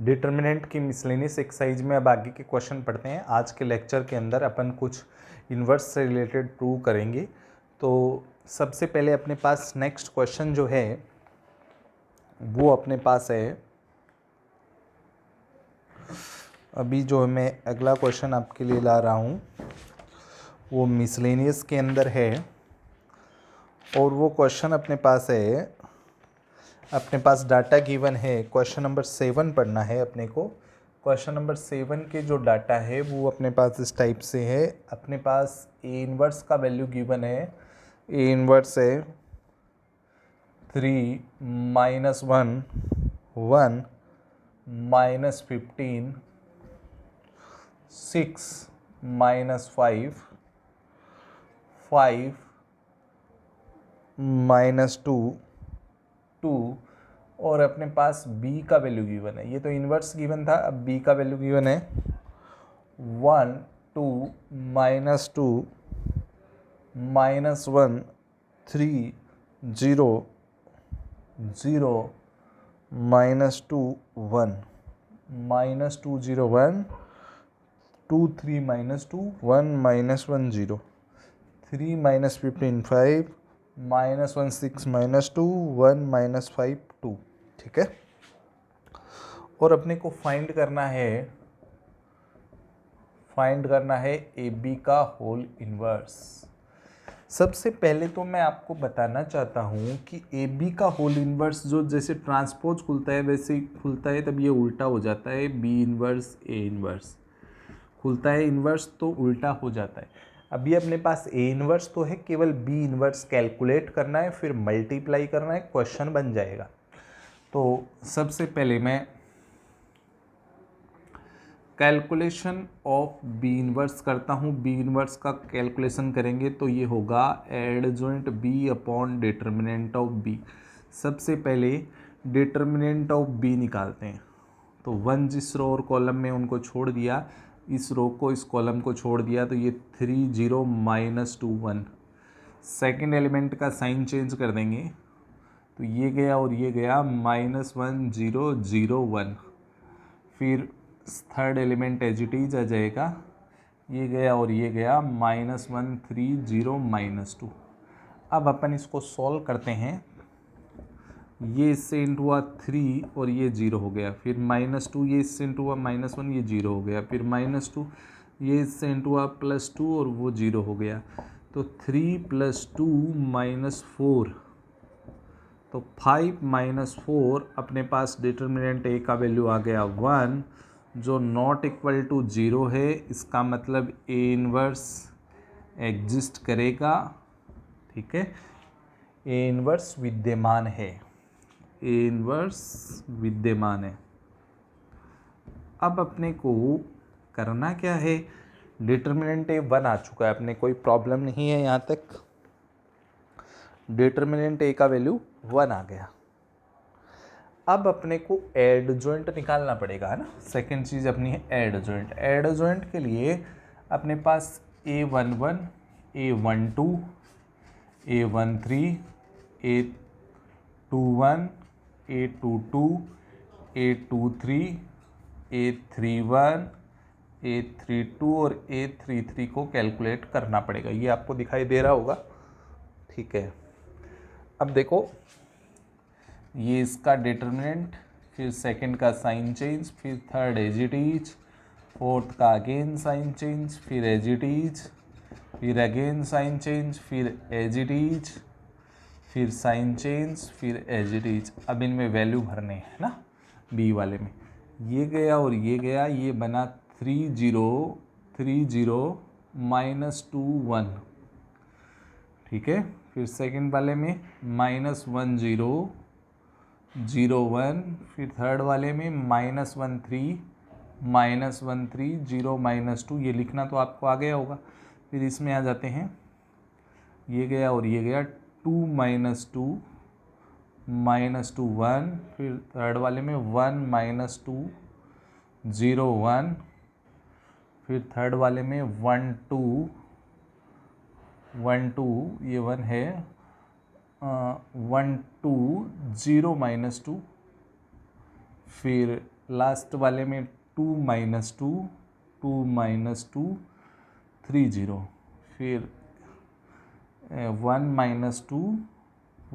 Determinant की miscellaneous exercise में अब आगे के क्वेश्चन पढ़ते हैं। आज के लेक्चर के अंदर अपन कुछ इन्वर्स से रिलेटेड प्रूव करेंगे। तो सबसे पहले अपने पास नेक्स्ट क्वेश्चन जो है वो अपने पास है, अभी जो मैं अगला क्वेश्चन आपके लिए ला रहा हूँ वो मिसलेनियस के अंदर है और वो क्वेश्चन अपने पास है, अपने पास डाटा गिवन है। क्वेश्चन नंबर 7 पढ़ना है अपने को। क्वेश्चन नंबर 7 के जो डाटा है वो अपने पास इस टाइप से है। अपने पास ए इन्वर्स का वैल्यू गिवन है। ए इन्वर्स है 3 -1 1 -15 6 -5 5 -2 2 और अपने पास b का वैल्यू गिवन है। ये तो इन्वर्स गिवन था, अब b का वैल्यू गिवन है 1 2 -2 -1 3 0 0 -2 1 -2 0 1 2 3 -2 1 -1 0 3 -15 5 -1 6 -2 1 -5 2। ठीक है। और अपने को फाइंड करना है ए बी का होल इन्वर्स। सबसे पहले तो मैं आपको बताना चाहता हूँ कि ए बी का होल इन्वर्स जो जैसे ट्रांसपोज खुलता है वैसे ही खुलता है, तब ये उल्टा हो जाता है। बी इन्वर्स ए इन्वर्स खुलता है इन्वर्स तो उल्टा हो जाता है। अभी अपने पास ए इन्वर्स तो है, केवल बी इन्वर्स कैलकुलेट करना है, फिर मल्टीप्लाई करना है, क्वेश्चन बन जाएगा। तो सबसे पहले मैं कैलकुलेशन ऑफ बी इन्वर्स करता हूँ। बी इन्वर्स का कैलकुलेशन करेंगे तो ये होगा adjoint B upon determinant of B. सबसे पहले डिटर्मिनेंट ऑफ बी निकालते हैं। तो 1 जिस रो और कॉलम में उनको छोड़ दिया, इस रो को इस कॉलम को छोड़ दिया, तो ये 3 0 -2 1। सेकेंड एलिमेंट का साइन चेंज कर देंगे तो ये गया और ये गया -1 0 0 1। फिर third element as it is आ जाएगा, ये गया और ये गया -1 3 0 -2। अब अपन इसको सॉल्व करते हैं। ये इससे इंटू हुआ 3 और ये 0 हो गया। फिर -2 ये इससे इंटू हुआ -1 ये 0 हो गया। फिर -2 ये इससे इंटू हुआ +2 और वो 0 हो गया। तो 3 + 2 -4, तो 5 -4 अपने पास डिटर्मिनेंट ए का वैल्यू आ गया 1, जो नॉट इक्वल टू 0 है। इसका मतलब ए इन्वर्स एग्जिस्ट करेगा। ठीक है, ए इन्वर्स विद्यमान है। ए इन्वर्स विद्यमान है। अब अपने को करना क्या है, डिटर्मिनेंट ए 1 आ चुका है, अपने कोई प्रॉब्लम नहीं है यहाँ तक। डिटर्मिनेंट ए का वैल्यू 1 आ गया। अब अपने को एडजॉइंट निकालना पड़ेगा, है ना। सेकेंड चीज़ अपनी है एडजॉइंट। एडजॉइंट के लिए अपने पास A11 A12 A13 A21 A22 A23 A31 A32 और A33 को कैलकुलेट करना पड़ेगा। ये आपको दिखाई दे रहा होगा। ठीक है, अब देखो, ये इसका डिटर्मिनेंट, फिर सेकंड का साइन चेंज, फिर third as it is, fourth का अगेन साइन चेंज, फिर एज इट इज, फिर अगेन साइन चेंज, फिर एज इट इज, फिर साइन चेंज, फिर एज इट इज। अब इनमें वैल्यू भरने हैं ना, बी वाले में ये गया और ये गया, ये बना 3 0 3 0 -2 1। ठीक है, फिर सेकंड वाले में -1 0 0 1, फिर थर्ड वाले में -1 3 -1 3 0 -2। ये लिखना तो आपको आ गया होगा। फिर इसमें आ जाते हैं, ये गया और ये गया 2 -2 -2 1। फिर थर्ड वाले में 1 -2 0 1। फिर थर्ड वाले में 1 2 1 2, ये 1 है, 1 2 0 -2। फिर लास्ट वाले में 2 माइनस 2, 2 माइनस 2 3 0, फिर 1 माइनस 2,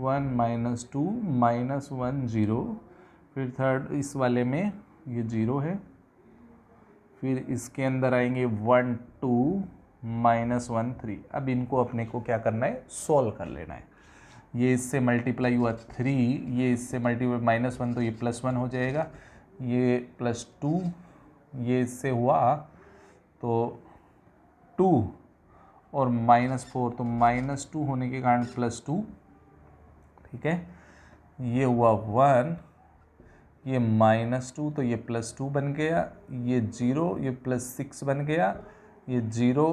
1 माइनस 2 माइनस 1 0, फिर थर्ड इस वाले में ये 0 है, फिर इसके अंदर आएंगे 1 2 माइनस 1 3। अब इनको अपने को क्या करना है, सॉल्व कर लेना है। ये इससे मल्टीप्लाई हुआ 3, ये इससे मल्टीप्लाई माइनस 1 तो ये प्लस 1 हो जाएगा, ये प्लस 2, ये इससे हुआ तो 2 और माइनस 4 तो माइनस 2 होने के कारण प्लस 2, ठीक है। ये हुआ 1, ये माइनस 2 तो ये प्लस 2 बन गया, ये 0, ये प्लस 6 बन गया, ये 0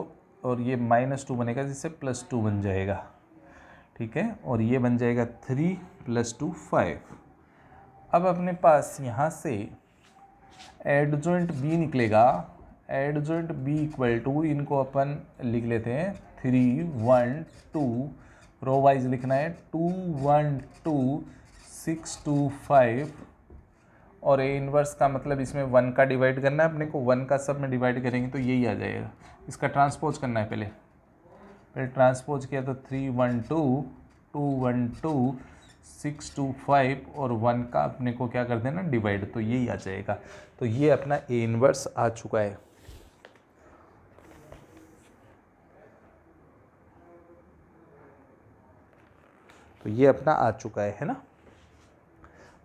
और ये माइनस 2 बनेगा जिससे प्लस 2 बन जाएगा, ठीक है। और ये बन जाएगा 3 प्लस 2 5। अब अपने पास यहाँ से एडजॉइंट बी निकलेगा, एडजॉइंट बी इक्वल टू, इनको अपन लिख लेते हैं 3 1 2, रो वाइज लिखना है 2 1 2 6 2 5, और ए इनवर्स का मतलब इसमें 1 का डिवाइड करना है अपने को, 1 का सब में डिवाइड करेंगे तो यही आ जाएगा। इसका ट्रांसपोज करना है, पहले ट्रांसपोज किया तो 3 1 2 2 1 2 6 2 5 और 1 का अपने को क्या कर देना, डिवाइड, तो यही आ जाएगा। तो ये अपना ए इनवर्स आ चुका है। तो ये अपना आ चुका है ना।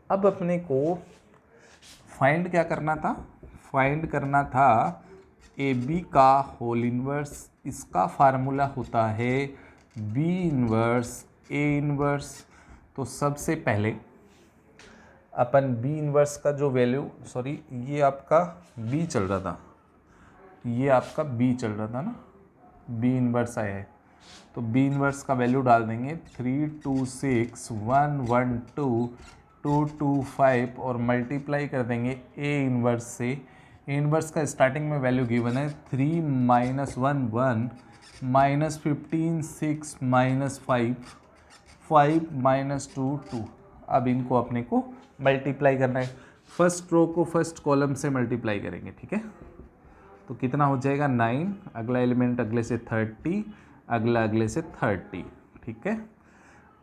अब अपने को फाइंड क्या करना था, फाइंड करना था ए बी का होल इनवर्स। इसका फार्मूला होता है बी इनवर्स ए इनवर्स। तो सबसे पहले अपन बी इनवर्स का जो वैल्यू, सॉरी ये आपका बी चल रहा था, ये आपका बी चल रहा था ना, बी इनवर्स आया है, तो बी इनवर्स का वैल्यू डाल देंगे 3 2 6 1 1 2 2 2 5 और मल्टीप्लाई कर देंगे ए इनवर्स से। ए इनवर्स का स्टार्टिंग में वैल्यू गिवन है 3 माइनस 1 1 माइनस 15 6 माइनस 5 5 माइनस 2 2। अब इनको अपने को मल्टीप्लाई करना है, फर्स्ट रो को फर्स्ट कॉलम से मल्टीप्लाई करेंगे, ठीक है। तो कितना हो जाएगा 9, अगला एलिमेंट अगले से 30, अगला अगले से 30, ठीक है।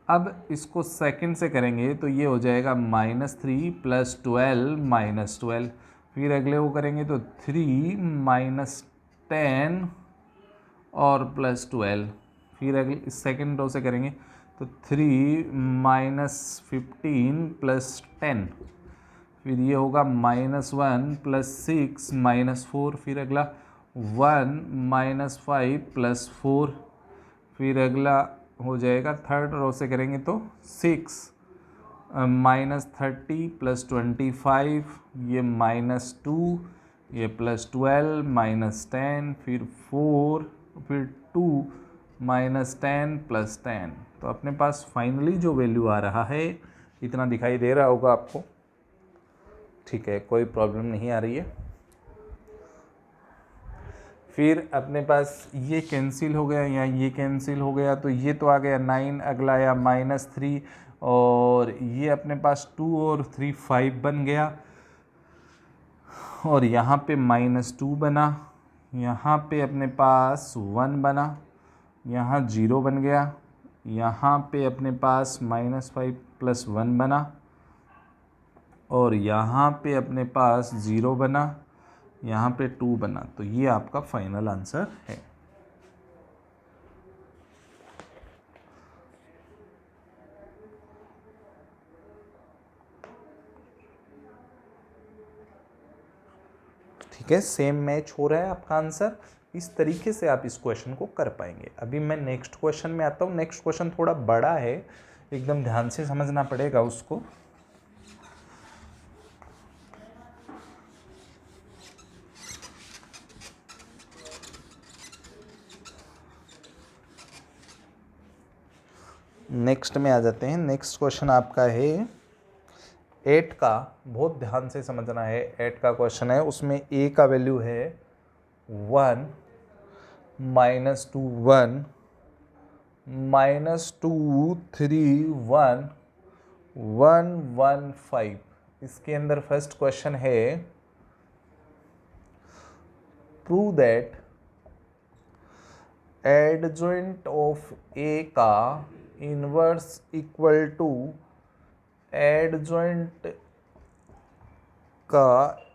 अब इसको सेकंड से करेंगे तो ये हो जाएगा -3 प्लस 12 माइनस 12, फिर अगले वो करेंगे तो 3 माइनस 10 और प्लस 12, फिर अगले सेकंड रो से करेंगे तो 3 माइनस 15 प्लस 10, फिर ये होगा -1 प्लस 6 माइनस 4, फिर अगला 1 माइनस 5 प्लस 4, फिर अगला हो जाएगा थर्ड रो से करेंगे तो 6 माइनस 30 प्लस 25, ये -2, ये प्लस 12 माइनस 10, फिर 4, फिर 2 माइनस 10 प्लस 10। तो अपने पास फाइनली जो वैल्यू आ रहा है इतना दिखाई दे रहा होगा आपको, ठीक है, कोई प्रॉब्लम नहीं आ रही है। फिर अपने पास ये कैंसिल हो गया या ये कैंसिल हो गया, तो ये तो आ गया 9, अगला आया -3 और ये अपने पास 2 और 3 5 बन गया, और यहाँ पे -2 बना, यहाँ पे अपने पास 1 बना, यहाँ 0 बन गया, यहाँ पे अपने पास -5 प्लस 1 बना, और यहाँ पे अपने पास 0 बना, यहाँ पे 2 बना। तो ये आपका फाइनल आंसर है। ठीक है, सेम मैच हो रहा है आपका आंसर। इस तरीके से आप इस क्वेश्चन को कर पाएंगे। अभी मैं नेक्स्ट क्वेश्चन में आता हूँ। नेक्स्ट क्वेश्चन थोड़ा बड़ा है, एकदम ध्यान से समझना पड़ेगा उसको। नेक्स्ट में आ जाते हैं। नेक्स्ट क्वेश्चन आपका है 8 का, बहुत ध्यान से समझना है। 8 का क्वेश्चन है, उसमें ए का वैल्यू है 1 -2 1 -2 3 1 1 1 5। इसके अंदर फर्स्ट क्वेश्चन है प्रूव दैट एडजॉइंट ऑफ ए का इनवर्स इक्वल टू एडजॉइंट का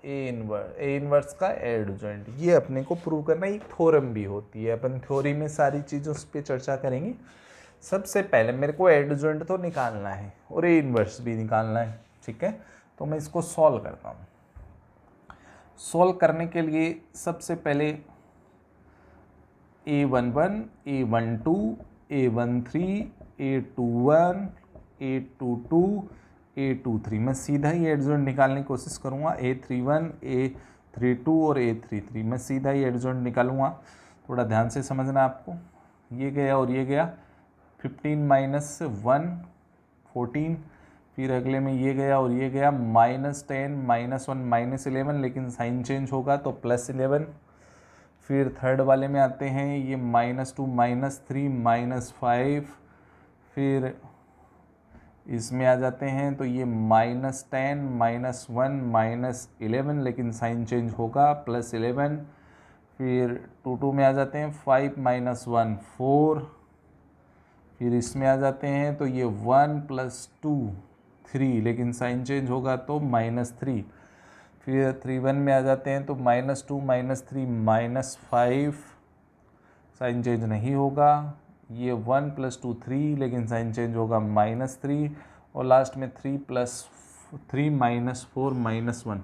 ए इनवर्स का एडजॉइंट। ये अपने को प्रूव करना एक थ्योरम भी होती है, अपन थ्योरी में सारी चीज़ों पे चर्चा करेंगे। सबसे पहले मेरे को एडजॉइंट तो निकालना है और ए इनवर्स भी निकालना है, ठीक है। तो मैं इसको सॉल्व करता हूँ। सॉल्व करने के लिए सबसे पहले A11, A12, A13, A21, A22, A23, मैं सीधा ही एडजॉइंट निकालने की कोशिश करूँगा। A31, A32 और A33 मैं सीधा ही एडजॉइंट निकालूंगा। थोड़ा ध्यान से समझना आपको। ये गया और ये गया, 15 माइनस 1 14, फिर अगले में ये गया और ये गया, -10 -1 -11, लेकिन साइन चेंज होगा तो +11। फिर थर्ड वाले में आते हैं, ये -2 -3 -5, फिर इसमें आ जाते हैं तो ये -10 -1 -11, लेकिन साइन चेंज होगा +11। फिर 2 में आ जाते हैं, 5 -1 4, फिर इसमें आ जाते हैं तो ये 1 + 2 3, लेकिन साइन चेंज होगा तो -3। फिर 31 में आ जाते हैं तो -2 -3 -5, साइन चेंज नहीं होगा। ये 1 + 2 3, लेकिन साइन चेंज होगा -3। और लास्ट में 3 + 3 -4 -1,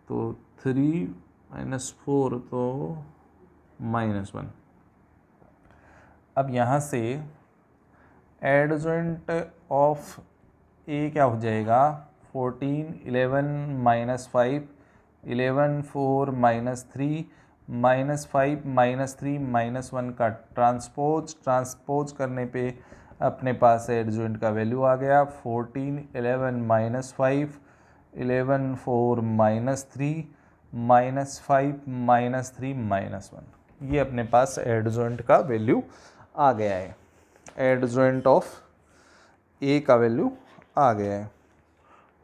तो 3 - 4 तो -1। अब यहाँ से एडजॉइंट ऑफ ए क्या हो जाएगा, 14 11 -5 11 4 -3 -5 -3 -1 का ट्रांसपोज करने पे अपने पास एडजॉइंट का वैल्यू आ गया 14 11 -5 11 4 -3 -5 -3 -1। ये अपने पास एडजॉइंट का वैल्यू आ गया है। एडजॉइंट ऑफ ए का वैल्यू आ गया है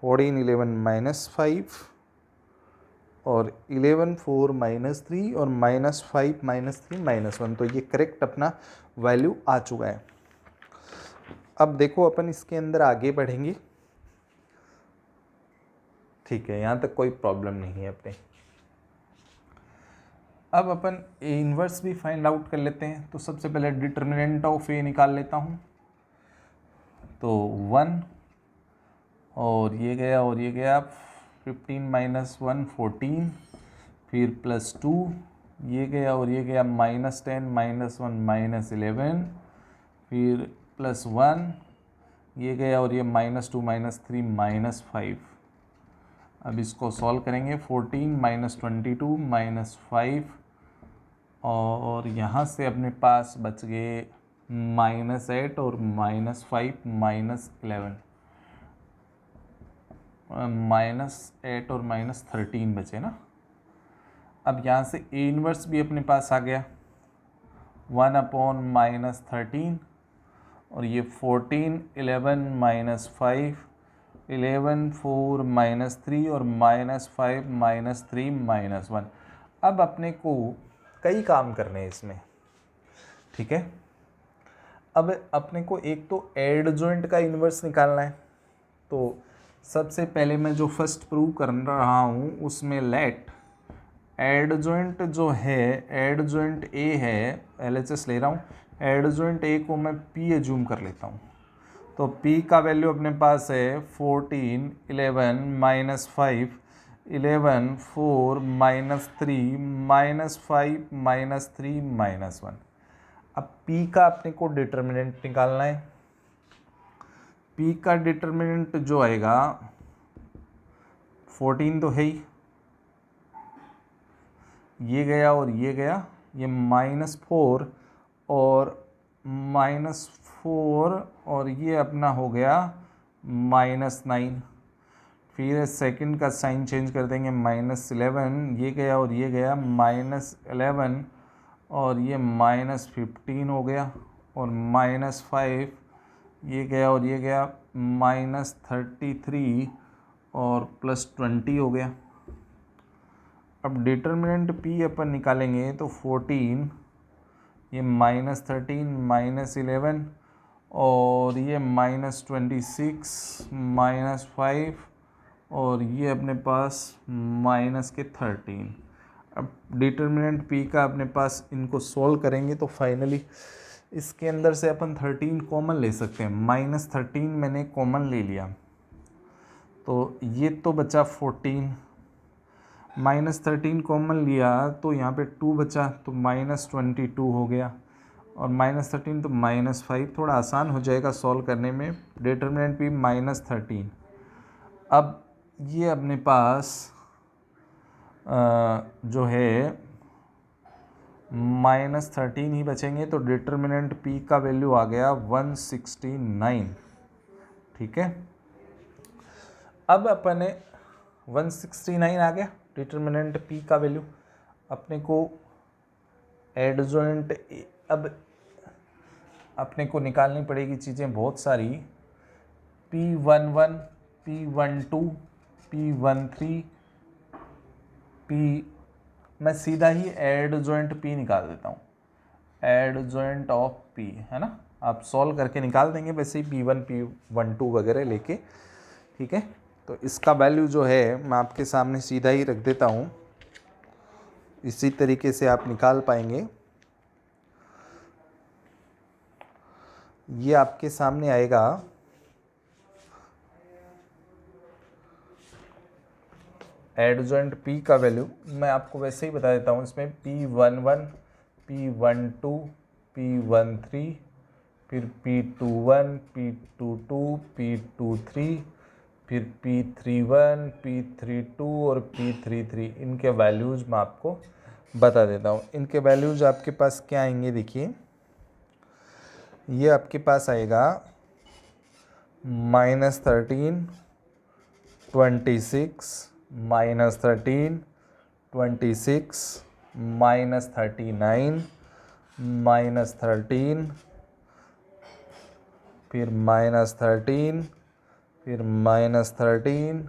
14 11 -5 और 11 4 -3 और -5 -3 -1। तो ये करेक्ट अपना वैल्यू आ चुका है। अब देखो अपन इसके अंदर आगे बढ़ेंगे, ठीक है, यहाँ तक कोई प्रॉब्लम नहीं है अपने। अब अपन ए इनवर्स भी फाइंड आउट कर लेते हैं। तो सबसे पहले डिटर्मिनेंट ऑफ ए निकाल लेता हूँ, तो 1 और ये गया और ये गया, 15 - 1 14, फिर +2, ये गया और ये गया, -10 -1 -11, फिर +1, ये गया और ये -2 -3 -5। अब इसको सॉल्व करेंगे, 14 -22 -5, और यहाँ से अपने पास बच गए -8 और -5 -11, -8 और -13 बचे ना। अब यहाँ से ए इनवर्स भी अपने पास आ गया 1/-13, और ये 14 11 -5 11 4 -3 और -5 -3 -1। अब अपने को कई काम करने हैं इसमें, ठीक है। अब अपने को एक तो एडजॉइंट का इन्वर्स निकालना है। तो सबसे पहले मैं जो फर्स्ट प्रूव कर रहा हूँ उसमें लेट एडजॉइंट जो है, एडजॉइंट ए है, LHS ले रहा हूँ, एडजॉइंट ए को मैं P एज्यूम कर लेता हूँ। तो P का वैल्यू अपने पास है 14 11 -5 11 4 -3 -5 -3 -1। अब P का अपने को डिटर्मिनेंट निकालना है। P का डिटर्मिनेंट जो आएगा 14 तो है ही, ये गया और ये गया, ये -4 और -4 और ये अपना हो गया -9। फिर सेकंड का साइन चेंज कर देंगे, -11, ये गया और ये गया, -11 और ये -15 हो गया, और -5, ये गया और ये गया, -33 और प्लस 20 हो गया। अब डिटर्मिनेंट पी अपन निकालेंगे तो 14, ये -13 -11 और ये -26 -5 और ये अपने पास -13। अब डिटर्मिनेंट पी का अपने पास इनको सॉल्व करेंगे तो फाइनली इसके अंदर से अपन 13 कॉमन ले सकते हैं। -13 मैंने कॉमन ले लिया तो ये तो बचा 14, -13 कॉमन लिया तो यहाँ पे 2 बचा तो -22 हो गया और -13 तो -5, थोड़ा आसान हो जाएगा सॉल्व करने में। डिटर्मिनेंट भी -13। अब ये अपने पास जो है -13 ही बचेंगे तो डिटर्मिनेंट पी का वैल्यू आ गया 169। ठीक है, अब अपने 169 आ गया डिटर्मिनेंट पी का वैल्यू। अपने को एडजॉइंट अब अपने को निकालनी पड़ेगी चीज़ें बहुत सारी। P11 P12 P13 मैं सीधा ही एडजॉइंट P निकाल देता हूँ। एडजॉइंट ऑफ P है ना, आप सॉल्व करके निकाल देंगे वैसे ही P1 P12 वगैरह लेके। ठीक है, तो इसका वैल्यू जो है मैं आपके सामने सीधा ही रख देता हूँ, इसी तरीके से आप निकाल पाएंगे। ये आपके सामने आएगा एडजॉइंट P का वैल्यू मैं आपको वैसे ही बता देता हूँ। इसमें P11 P12 P13 फिर P21 P22 P23 फिर P31 P32 और P33, इनके वैल्यूज़ मैं आपको बता देता हूँ। इनके वैल्यूज़ आपके पास क्या आएंगे, देखिए ये आपके पास आएगा -13 26 -13 26 -39 -13 फिर -13 फिर -13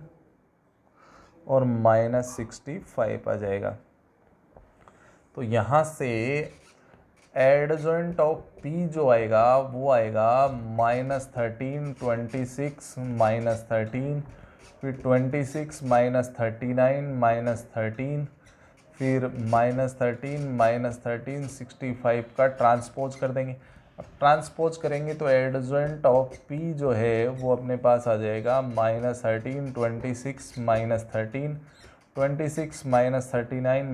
और -65 आ जाएगा। तो यहाँ से एडजॉइंट ऑफ P जो आएगा वो आएगा -13 26 -13 फिर 26 -39 -13 फिर -13 -13 65 का ट्रांसपोज कर देंगे। अब ट्रांसपोज करेंगे तो एडजॉइंट ऑफ P जो है वो अपने पास आ जाएगा -13 26 -13 26 -39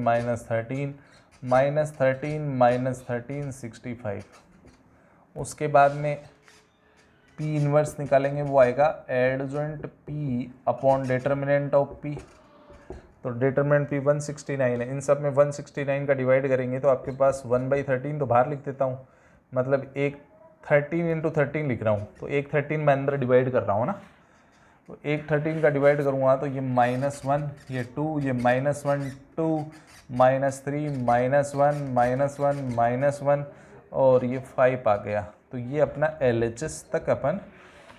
-13 -13 65। उसके बाद में P इनवर्स निकालेंगे, वो आएगा adjoint P upon determinant of P। तो डिटर्मिनेंट P 169 है, इन सब में 169 का डिवाइड करेंगे तो आपके पास 1/13 तो बाहर लिख देता हूँ, मतलब एक 13 × 13 लिख रहा हूँ तो एक 13 मैं अंदर डिवाइड कर रहा हूँ ना, तो एक 13 का डिवाइड करूँगा तो ये -1 ये 2 ये -1 2 -3 -1 -1 और ये 5 आ गया। तो ये अपना LHS तक अपन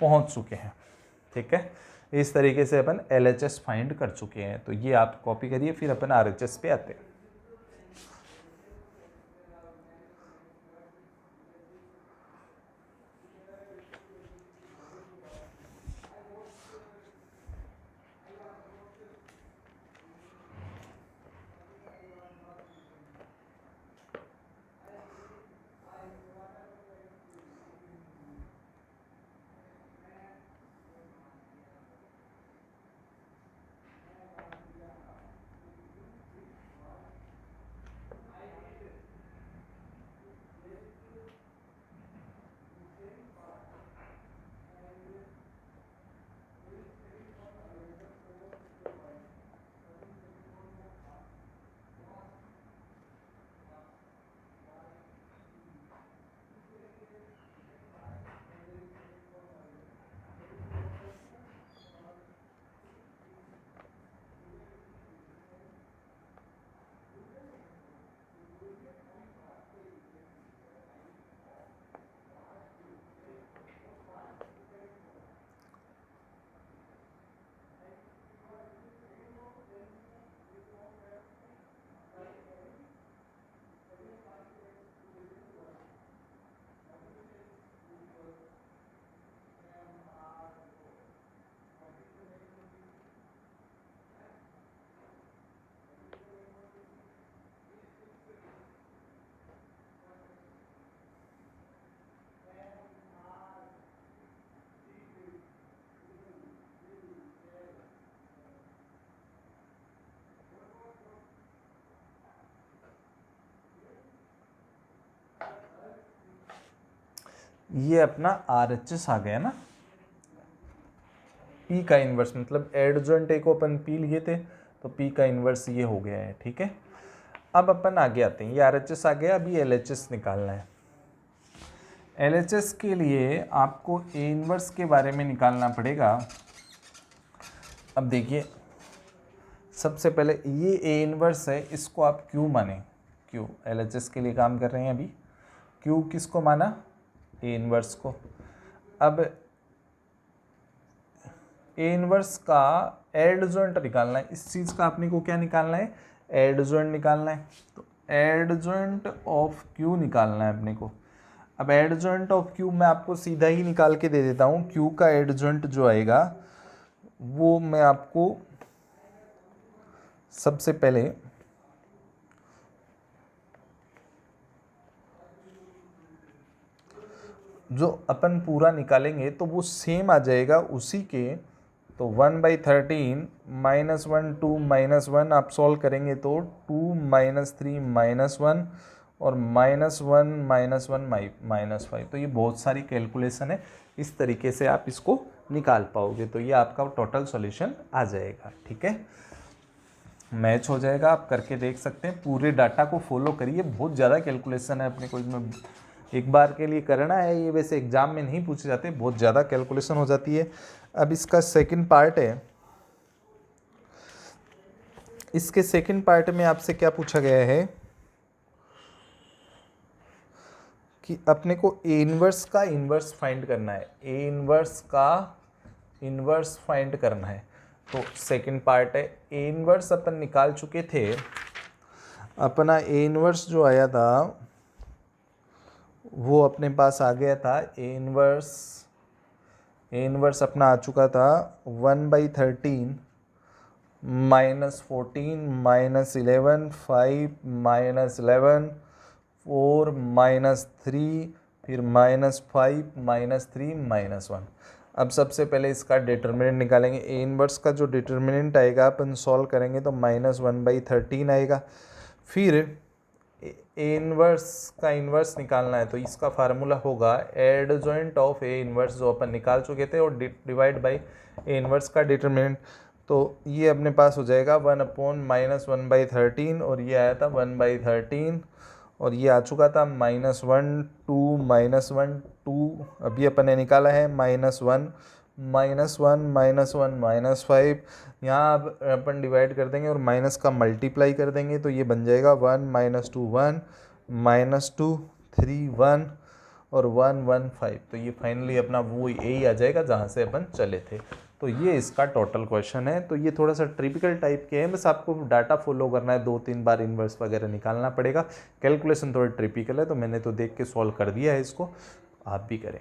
पहुँच चुके हैं। ठीक है, इस तरीके से अपन LHS फाइंड कर चुके हैं। तो ये आप कॉपी करिए, फिर अपन RHS पे आते हैं। ये अपना RHS आ गया ना, P का इन्वर्स, मतलब एडजॉइंट ए को अपन P लिए थे तो P का इन्वर्स ये हो गया है, ठीक है। अब अपन आगे आते हैं, ये RHS आ गया, अभी LHS निकालना है। LHS के लिए आपको A इन्वर्स के बारे में निकालना पड़ेगा। अब देखिए, सबसे पहले ये A इन्वर्स है, इसको आप Q माने, Q LHS के लिए काम कर रहे हैं अभी। Q किसको माना? A इन्वर्स को। अब A इन्वर्स का एडजॉइंट निकालना है, इस चीज़ का अपने को क्या निकालना है? एडजॉइंट निकालना है। तो एडजॉइंट ऑफ Q निकालना है अपने को। अब एडजॉइंट ऑफ Q मैं आपको सीधा ही निकाल के दे देता हूँ। Q का एडजॉइंट जो आएगा वो मैं आपको सबसे पहले जो अपन पूरा निकालेंगे तो वो सेम आ जाएगा उसी के। तो 1/13 -1 2 -1 आप सॉल्व करेंगे तो 2 - 3 -1 और -1 -1 -5। तो ये बहुत सारी कैलकुलेशन है, इस तरीके से आप इसको निकाल पाओगे। तो ये आपका टोटल सॉल्यूशन आ जाएगा, ठीक है, मैच हो जाएगा। आप करके देख सकते हैं, पूरे डाटा को फॉलो करिए, बहुत ज़्यादा कैलकुलेशन है अपने को इसमें, एक बार के लिए करना है ये, वैसे एग्जाम में नहीं पूछे जाते, बहुत ज़्यादा कैलकुलेशन हो जाती है। अब इसका सेकंड पार्ट है, इसके सेकंड पार्ट में आपसे क्या पूछा गया है कि अपने को ए इन्वर्स का इन्वर्स फाइंड करना है, ए इन्वर्स का इन्वर्स फाइंड करना है। तो सेकंड पार्ट है, ए इन्वर्स अपन निकाल चुके थे, अपना ए इन्वर्स जो आया था वो अपने पास आ गया था। ए इन्वर्स अपना आ चुका था 1/13 -14 -11 5 -11 4 -3 फिर -5 -3 -1। अब सबसे पहले इसका डिटर्मिनेंट निकालेंगे। ए इन्वर्स का जो डिटर्मिनेंट आएगा अपन सॉल्व करेंगे तो -1/13 आएगा। फिर ए इन्वर्स का इन्वर्स निकालना है तो इसका फार्मूला होगा एडजॉइंट ऑफ ए इन्वर्स, जो अपन निकाल चुके थे, और डिवाइड बाई ए इन्वर्स का डिटर्मिनेंट। तो ये अपने पास हो जाएगा 1/-1/13 और ये आया था 1/13 और ये आ चुका था -1 2 -1 2। अभी अपन ने निकाला है -1 -1 -5। यहाँ अब अपन डिवाइड कर देंगे और माइनस का मल्टीप्लाई कर देंगे तो ये बन जाएगा 1 -2 1 -2 3 1 और 1 1 5। तो ये फाइनली अपना वो यही आ जाएगा जहाँ से अपन चले थे। तो ये इसका टोटल क्वेश्चन है। तो ये थोड़ा सा ट्रिपिकल टाइप के हैं, बस आपको डाटा फॉलो करना है, 2-3 बार इन्वर्स वगैरह निकालना पड़ेगा। कैलकुलेशन थोड़ा ट्रिपिकल है तो मैंने तो देख के सॉल्व कर दिया है इसको, आप भी करें।